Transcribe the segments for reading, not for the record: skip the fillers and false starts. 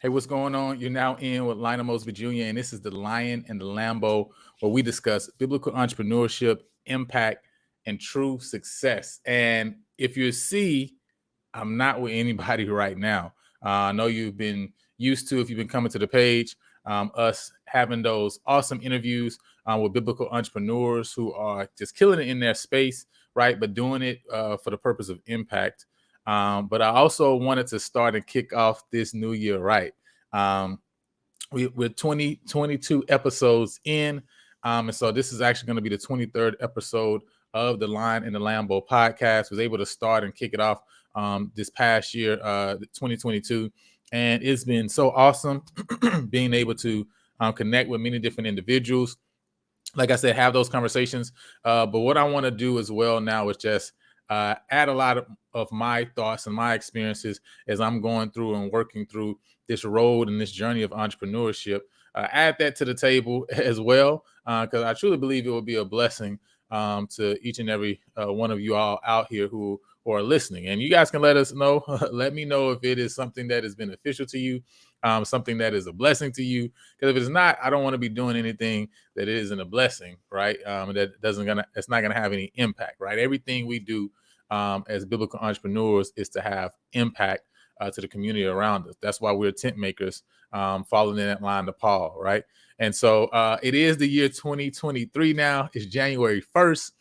Hey, what's going on? You're now in with Lionel Mosby Jr., and this is the Lion and the Lambo, where we discuss biblical entrepreneurship, impact, and true success. And if you see, I'm not with anybody right now. I know you've been used to, if you've been coming to the page, us having those awesome interviews with biblical entrepreneurs who are just killing it in their space, right? But doing it for the purpose of impact. But I also wanted to start and kick off this new year right. Um, we're 22 episodes in. And so this is actually going to be the 23rd episode of the Lion and the Lambo podcast. Was able to start and kick it off this past year, 2022. And it's been so awesome being able to connect with many different individuals. Like I said, have those conversations. But what I want to do as well now is just add a lot of my thoughts and my experiences as I'm going through and working through this road and this journey of entrepreneurship. Add that to the table as well, because I truly believe it will be a blessing to each and every one of you all out here who are listening. And you guys can let us know, let me know if it is something that is beneficial to you, something that is a blessing to you. Because if it's not, I don't want to be doing anything that isn't a blessing, right? It's not gonna have any impact, right? Everything we do as biblical entrepreneurs is to have impact to the community around us. That's why we're tent makers, following in that line to Paul, right? And so it is the year 2023 now. It's January 1st.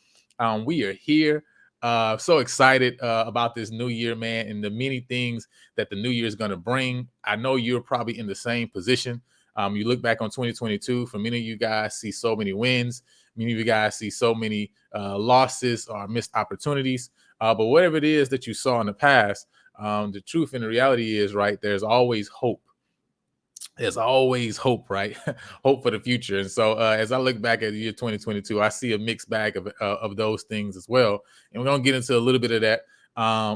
We are here. So excited about this new year, man, and the many things that the new year is going to bring. I know you're probably in the same position. You look back on 2022, for many of you guys see so many wins. Many of you guys see so many losses or missed opportunities. But whatever it is that you saw in the past, the truth and the reality is, right, there's always hope. There's always hope, right? Hope for the future. And so as I look back at the year 2022, I see a mixed bag of those things as well. And we're going to get into a little bit of that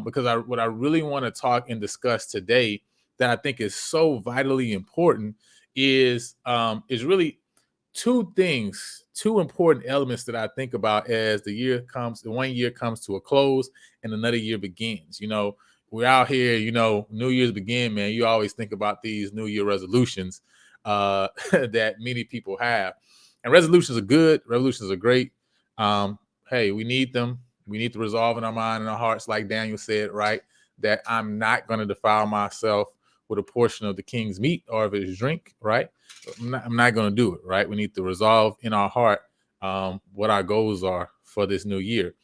because what I really want to talk and discuss today that I think is so vitally important is really two things, two important elements that I think about as the 1 year comes to a close and another year begins. We're out here, New Year's begin, man. You always think about these New Year resolutions that many people have. And resolutions are good. Resolutions are great. Hey, we need them. We need to resolve in our mind and our hearts, like Daniel said, right? That I'm not going to defile myself with a portion of the king's meat or of his drink, right? I'm not going to do it, right? We need to resolve in our heart what our goals are for this new year.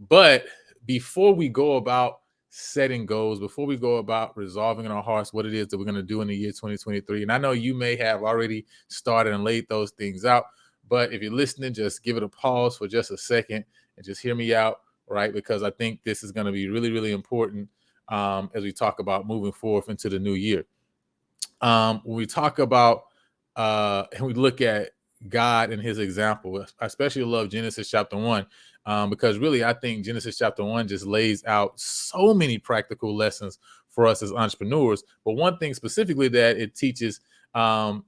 But before we go about setting goals, before we go about resolving in our hearts what it is that we're going to do in the year 2023, and I know you may have already started and laid those things out, but if you're listening, just give it a pause for just a second and just hear me out, right? Because I think this is going to be really, really important as we talk about moving forward into the new year. When we talk about and we look at God and his example, I especially love Genesis chapter 1 because really I think Genesis chapter 1 just lays out so many practical lessons for us as entrepreneurs. But one thing specifically that it teaches that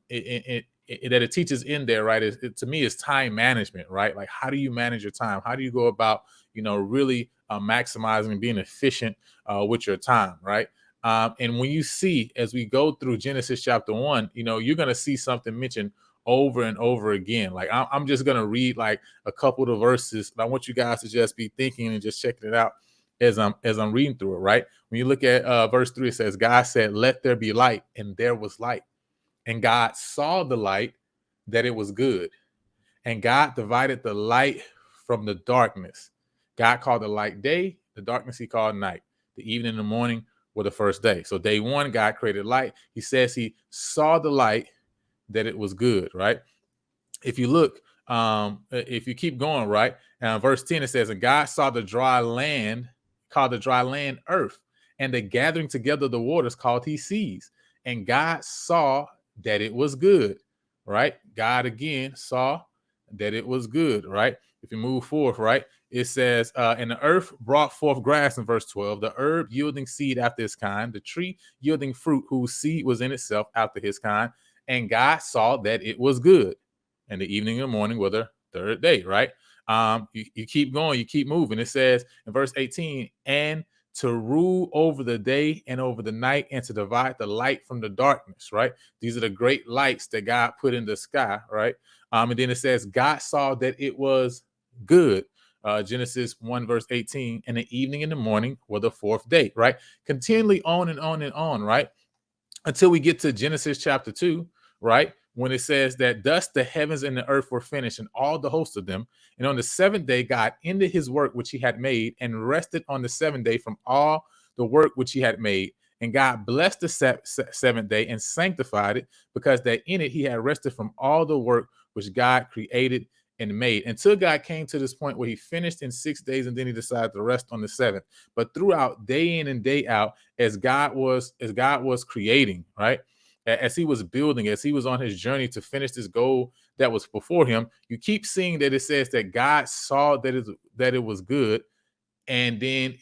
it teaches in there, right, to me is time management, right? Like, how do you manage your time? How do you go about, really maximizing and being efficient with your time, right? And when you see, as we go through Genesis chapter 1, you're going to see something mentioned over and over again. Like, I'm just going to read like a couple of the verses. I want you guys to just be thinking and just checking it out as I'm reading through it, right? When you look at verse 3, it says, God said, "Let there be light," and there was light. And God saw the light, that it was good. And God divided the light from the darkness. God called the light day, the darkness he called night. The evening and the morning were the first day. So day one, God created light. He says he saw the light, that it was good, right? If you look, if you keep going, right? Verse 10, it says, and God saw the dry land, called the dry land earth, and the gathering together of the waters called he seas. And God saw that it was good, right? God again saw that it was good, right? If you move forth, right, it says, and the earth brought forth grass in verse 12, the herb yielding seed after his kind, the tree yielding fruit whose seed was in itself after his kind. And God saw that it was good. And the evening and the morning were the third day, right? You keep going, you keep moving. It says in verse 18, and to rule over the day and over the night, and to divide the light from the darkness, right? These are the great lights that God put in the sky, right? And then it says, God saw that it was good. Genesis 1, verse 18, and the evening and the morning were the fourth day, right? Continually on and on and on, right? Until we get to Genesis chapter 2, right? When it says that thus the heavens and the earth were finished and all the hosts of them. And on the seventh day, God ended his work which he had made and rested on the seventh day from all the work which he had made. And God blessed the seventh day and sanctified it, because that in it he had rested from all the work which God created and made, until God came to this point where he finished in 6 days and then he decided to rest on the seventh. But throughout, day in and day out, as God was creating, right? As he was building, as he was on his journey to finish this goal that was before him, you keep seeing that it says that God saw that it was good, and then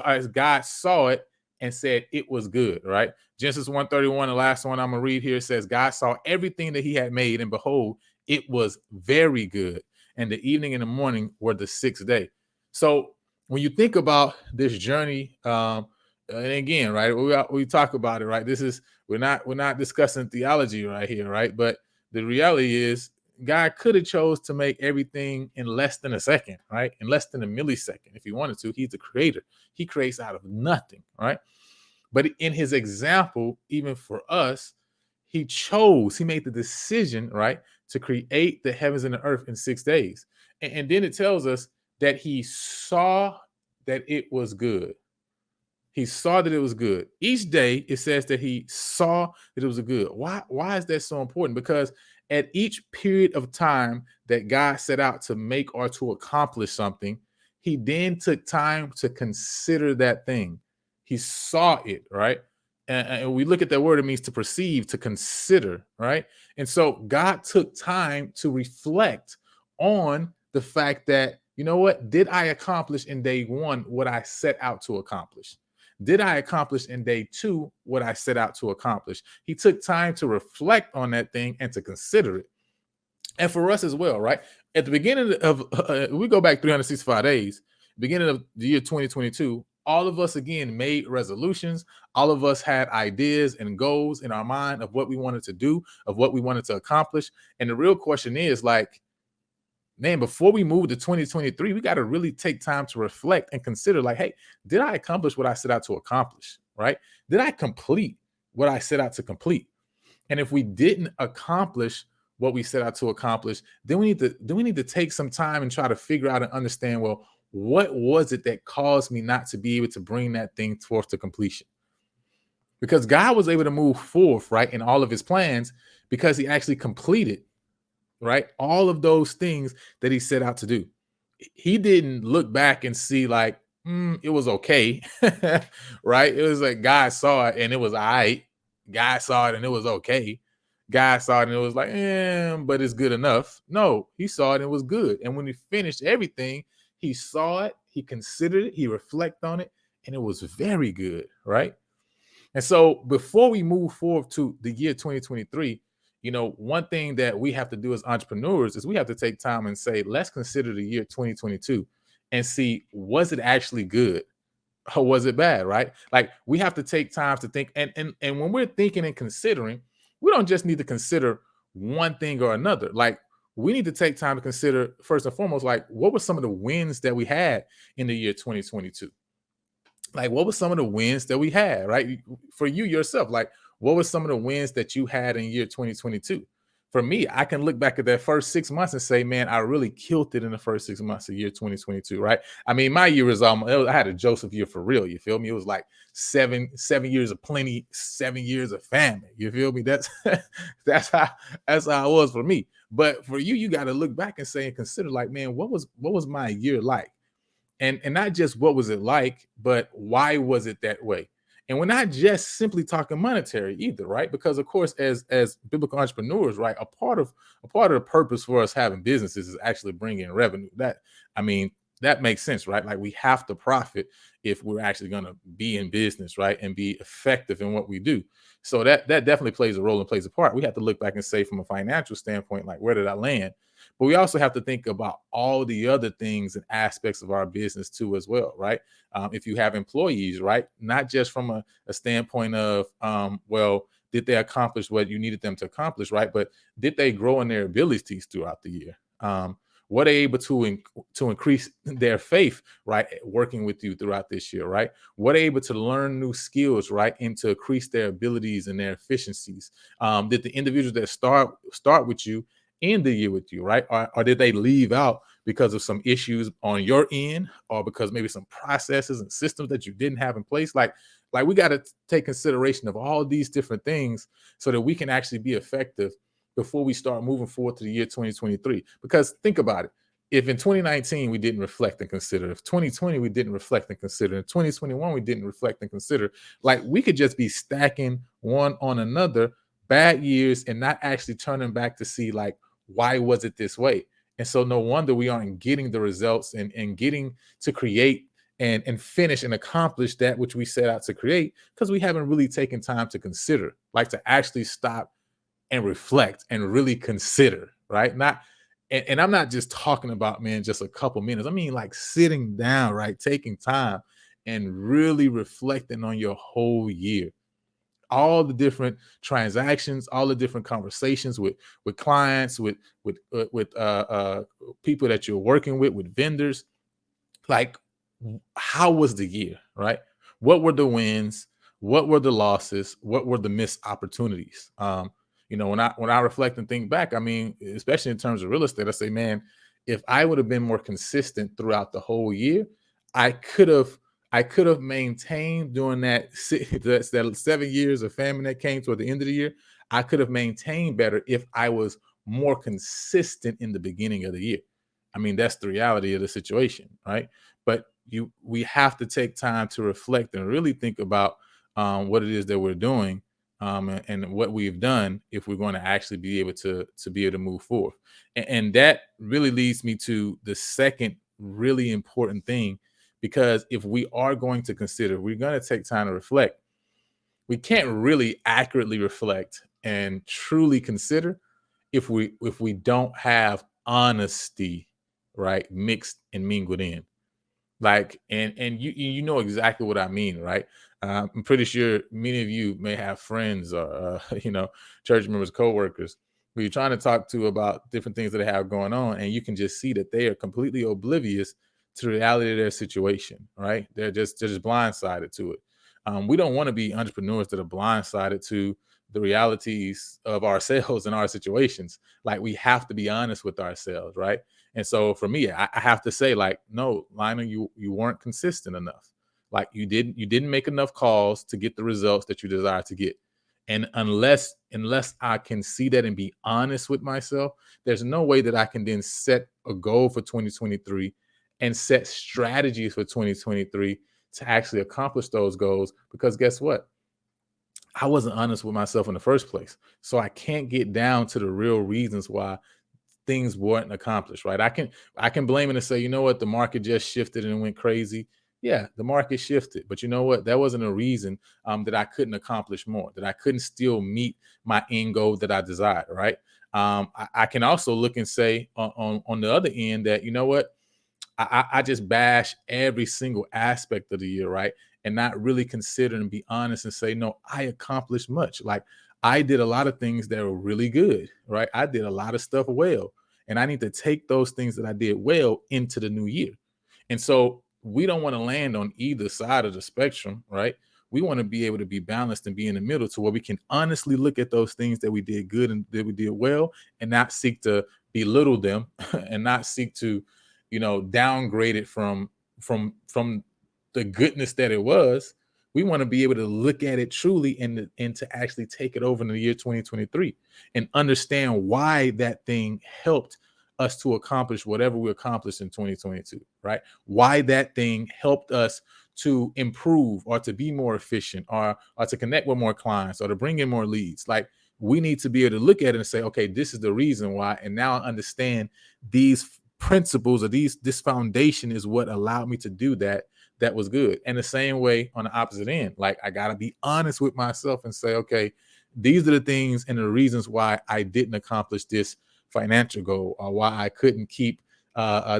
as God saw it and said it was good, right? Genesis 1:31, the last one I'm gonna read here, says God saw everything that he had made, and behold, it was very good. And the evening and the morning were the sixth day. So when you think about this journey, and again, right, we talk about it, right? We're not discussing theology right here, right? But the reality is, God could have chose to make everything in less than a second, right? In less than a millisecond, if he wanted to. He's the creator. He creates out of nothing, right? But in his example, even for us, he made the decision, right, to create the heavens and the earth in 6 days. And then it tells us that he saw that it was good. He saw that it was good. Each day it says that he saw that it was good. Why is that so important? Because at each period of time that God set out to make or to accomplish something, he then took time to consider that thing. He saw it, right? And we look at that word, it means to perceive, to consider, right? And so God took time to reflect on the fact that, you know what, did I accomplish in day one what I set out to accomplish? Did I accomplish in day two what I set out to accomplish? He took time to reflect on that thing and to consider it. And for us as well, right? At the beginning of, we go back 365 days, beginning of the year 2022, all of us again made resolutions. All of us had ideas and goals in our mind of what we wanted to do, of what we wanted to accomplish. And the real question is, like, man, before we move to 2023, we got to really take time to reflect and consider, like, hey, did I accomplish what I set out to accomplish, right? Did I complete what I set out to complete? And if we didn't accomplish what we set out to accomplish, then we need to take some time and try to figure out and understand, well, what was it that caused me not to be able to bring that thing forth to completion? Because God was able to move forth, right, in all of his plans, because he actually completed, right, all of those things that he set out to do. He didn't look back and see, like, it was okay, right? It was like God saw it and it was all right. God saw it and it was okay. God saw it and it was like, but it's good enough. No, he saw it and it was good. And when he finished everything, he saw it, he considered it, he reflected on it, and it was very good, right? And so before we move forward to the year 2023, you know, one thing that we have to do as entrepreneurs is we have to take time and say, let's consider the year 2022 and see, was it actually good or was it bad, right? Like, we have to take time to think. And when we're thinking and considering, we don't just need to consider one thing or another. Like, we need to take time to consider, first and foremost, like, what were some of the wins that we had in the year 2022? Like, what were some of the wins that we had, right? For you yourself, like, what were some of the wins that you had in year 2022? For me, I can look back at that first 6 months and say, man, I really killed it in the first 6 months of year 2022, right? I mean, my year was, I had a Joseph year for real. You feel me? It was like seven years of plenty, 7 years of famine. You feel me? That's how it was for me. But for you, you got to look back and say and consider, like, man, what was my year like? And not just what was it like, but why was it that way? And we're not just simply talking monetary either, right? Because of course, as biblical entrepreneurs, right, a part of the purpose for us having businesses is actually bringing in revenue. That makes sense, right? Like, we have to profit if we're actually going to be in business, right, and be effective in what we do. So that definitely plays a role and plays a part. We have to look back and say, from a financial standpoint, like, where did I land? But we also have to think about all the other things and aspects of our business too, as well, right? If you have employees, right? Not just from a standpoint of, well, did they accomplish what you needed them to accomplish, right? But did they grow in their abilities throughout the year? Were they able to increase their faith, right, working with you throughout this year, right? Were they able to learn new skills, right, and to increase their abilities and their efficiencies? Did the individuals that start with you end the year with you, right? Or did they leave out because of some issues on your end, or because maybe some processes and systems that you didn't have in place? Like we got to take consideration of all these different things so that we can actually be effective before we start moving forward to the year 2023. Because think about it. If in 2019 we didn't reflect and consider, if 2020 we didn't reflect and consider, in 2021 we didn't reflect and consider, like we could just be stacking one on another bad years and not actually turning back to see like why was it this way. And so no wonder we aren't getting the results and getting to create and finish and accomplish that which we set out to create, because we haven't really taken time to consider, like to actually stop and reflect and really consider, right? Not and I'm not just talking about, man, just a couple minutes. I mean like sitting down, right? Taking time and really reflecting on your whole year. All the different transactions, all the different conversations with clients, with people that you're working with vendors. Like, how was the year, right? What were the wins? What were the losses? What were the missed opportunities? When I reflect and think back, I mean, especially in terms of real estate, I say, man, if I would have been more consistent throughout the whole year, I could have I could have maintained during that 7 years of famine that came toward the end of the year. I could have maintained better if I was more consistent in the beginning of the year. I mean, that's the reality of the situation, right? But we have to take time to reflect and really think about what it is that we're doing, and what we've done if we're going to actually be able to move forward. And that really leads me to the second really important thing, because if we are going to consider, we're going to take time to reflect. We can't really accurately reflect and truly consider if we don't have honesty, right, mixed and mingled in. Like, and you know exactly what I mean, right? I'm pretty sure many of you may have friends or church members, coworkers who you're trying to talk to about different things that they have going on, and you can just see that they are completely oblivious to the reality of their situation, right? They're just blindsided to it. We don't want to be entrepreneurs that are blindsided to the realities of ourselves and our situations. Like, we have to be honest with ourselves, right? And so for me, I have to say, like, no, Lionel, you weren't consistent enough. Like, you didn't make enough calls to get the results that you desire to get. And unless I can see that and be honest with myself, there's no way that I can then set a goal for 2023 and set strategies for 2023 to actually accomplish those goals. Because guess what? I wasn't honest with myself in the first place. So I can't get down to the real reasons why things weren't accomplished, right? I can blame it and say, you know what, the market just shifted and went crazy. Yeah, the market shifted, but you know what? That wasn't a reason that I couldn't accomplish more, that I couldn't still meet my end goal that I desired, right? I can also look and say on the other end that, you know what, I just bash every single aspect of the year, right? And not really consider and be honest and say, no, I accomplished much. Like, I did a lot of things that were really good, right? I did a lot of stuff well. And I need to take those things that I did well into the new year. And so we don't want to land on either side of the spectrum, right? We want to be able to be balanced and be in the middle, to where we can honestly look at those things that we did good and that we did well, and not seek to belittle them and not seek to, downgrade it from the goodness that it was. We want to be able to look at it truly and to actually take it over in the year 2023 and understand why that thing helped us to accomplish whatever we accomplished in 2022, right? Why that thing helped us to improve or to be more efficient, or to connect with more clients, or to bring in more leads. Like, we need to be able to look at it and say, okay, this is the reason why. And now I understand these principles, or this foundation is what allowed me to do that was good. And the same way on the opposite end, like, I got to be honest with myself and say, okay, these are the things and the reasons why I didn't accomplish this financial goal, or why I couldn't keep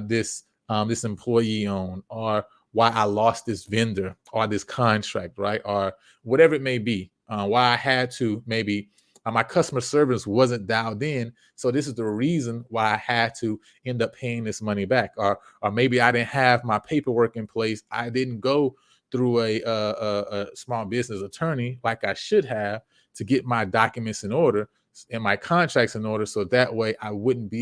this employee on, or why I lost this vendor or this contract, right? Or whatever it may be, why I had to maybe my customer service wasn't dialed in. So this is the reason why I had to end up paying this money back. Or maybe I didn't have my paperwork in place. I didn't go through a small business attorney like I should have to get my documents in order and my contracts in order, so that way I wouldn't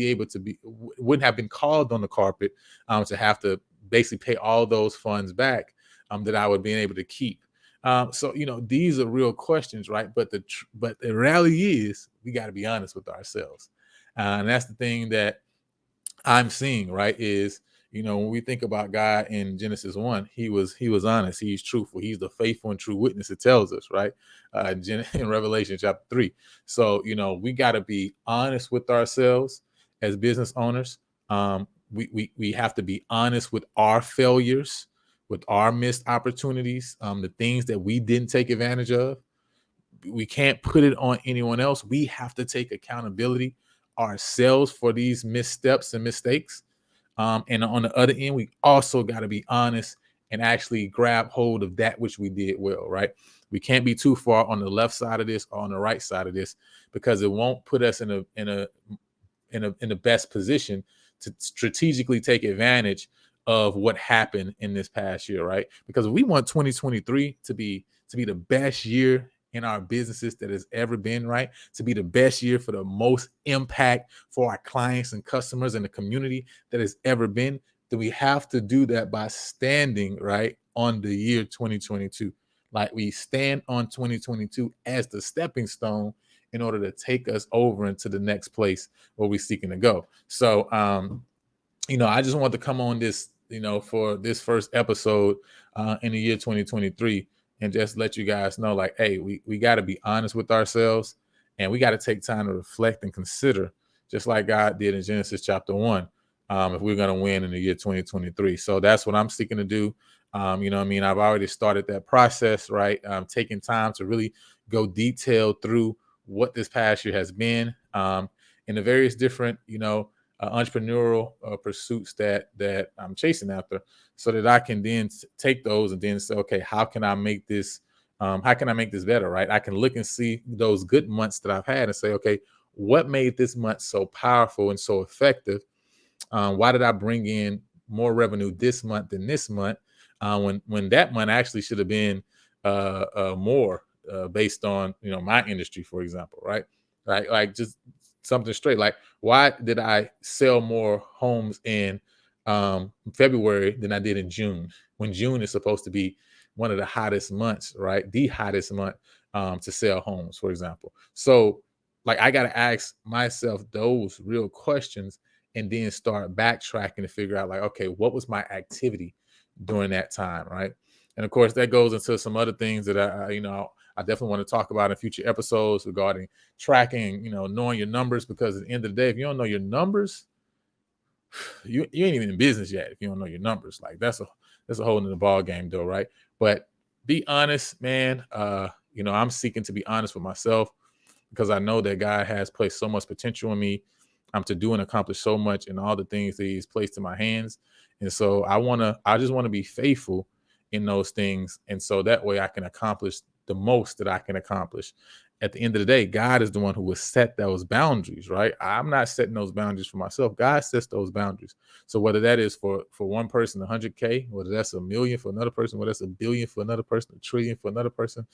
have been called on the carpet to have to basically pay all those funds back that I would be able to keep. So these are real questions, right? But the reality is we got to be honest with ourselves, and that's the thing that I'm seeing, right? Is when we think about God in Genesis 1, he was honest, he's truthful, he's the faithful and true witness. It tells us, right? In Revelation chapter 3. So we got to be honest with ourselves as business owners. We have to be honest with our failures, with our missed opportunities, the things that we didn't take advantage of. We can't put it on anyone else. We have to take accountability ourselves for these missteps and mistakes. And on the other end, we also got to be honest and actually grab hold of that which we did well, right? We can't be too far on the left side of this or on the right side of this, because it won't put us in the best position to strategically take advantage of what happened in this past year, right? Because we want 2023 to be the best year in our businesses that has ever been, right? To be the best year for the most impact for our clients and customers and the community that has ever been, then we have to do that by standing right on the year 2022. Like, we stand on 2022 as the stepping stone in order to take us over into the next place where we're seeking to go. So, I just want to come on this, for this first episode in the year 2023, and just let you guys know, like, hey, we got to be honest with ourselves, and we got to take time to reflect and consider, just like God did in Genesis chapter 1, if we're going to win in the year 2023. So that's what I'm seeking to do. I've already started that process, right? Taking time to really go detailed through what this past year has been, in the various different, entrepreneurial pursuits that I'm chasing after, so that I can then take those and then say, okay, how can I make this better, right? I can look and see those good months that I've had and say, okay, what made this month so powerful and so effective? Why did I bring in more revenue this month than this month, when that month actually should have been more, based on my industry, for example, right? Like just something straight. Like, why did I sell more homes in February than I did in June, when June is supposed to be one of the hottest months, right? The hottest month to sell homes, for example. So, like, I got to ask myself those real questions and then start backtracking to figure out, like, okay, what was my activity during that time, right? And of course, that goes into some other things that I definitely want to talk about in future episodes regarding tracking, knowing your numbers, because at the end of the day, if you don't know your numbers, you ain't even in business yet. If you don't know your numbers, like, that's a whole nother ball game, though, right? But be honest, man. I'm seeking to be honest with myself, because I know that God has placed so much potential in me, to do and accomplish so much in all the things that He's placed in my hands. And so I just want to be faithful in those things, and so that way I can accomplish the most that I can accomplish. At the end of the day, God is the one who will set those boundaries, right? I'm not setting those boundaries for myself. God sets those boundaries. So whether that is for one person, 100K, whether that's a million for another person, whether that's a billion for another person, a trillion for another person,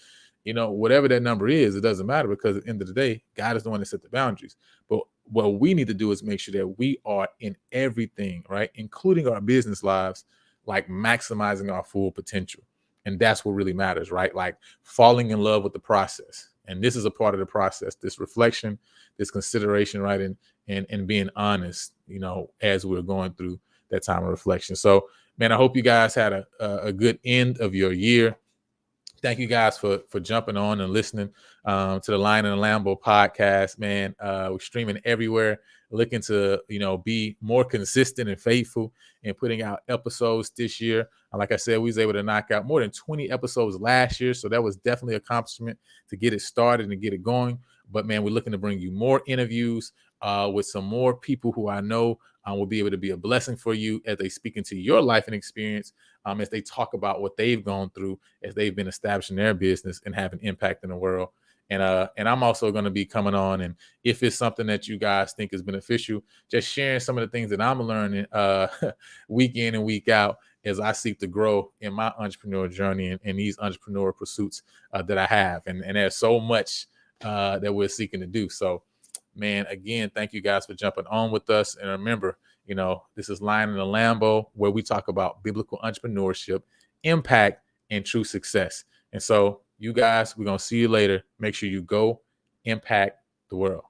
whatever that number is, it doesn't matter, because at the end of the day, God is the one that set the boundaries. But what we need to do is make sure that we are in everything, right? Including our business lives, like maximizing our full potential. And that's what really matters, right? Like, falling in love with the process. And this is a part of the process, this reflection, this consideration, right? And being honest, as we're going through that time of reflection. So, man, I hope you guys had a good end of your year. Thank you guys for jumping on and listening to the Lion and the Lambo podcast, man. We're streaming everywhere, looking to, be more consistent and faithful in putting out episodes this year. Like I said, we was able to knock out more than 20 episodes last year. So that was definitely an accomplishment to get it started and get it going. But, man, we're looking to bring you more interviews, with some more people who I know will be able to be a blessing for you as they speak into your life and experience, as they talk about what they've gone through as they've been establishing their business and have an impact in the world. And I'm also going to be coming on, and if it's something that you guys think is beneficial, just sharing some of the things that I'm learning week in and week out as I seek to grow in my entrepreneurial journey and these entrepreneurial pursuits that I have. And there's so much that we're seeking to do. So, man, again, thank you guys for jumping on with us. And remember, this is Lion in the Lambo, where we talk about biblical entrepreneurship, impact, and true success. And so, you guys, we're going to see you later. Make sure you go impact the world.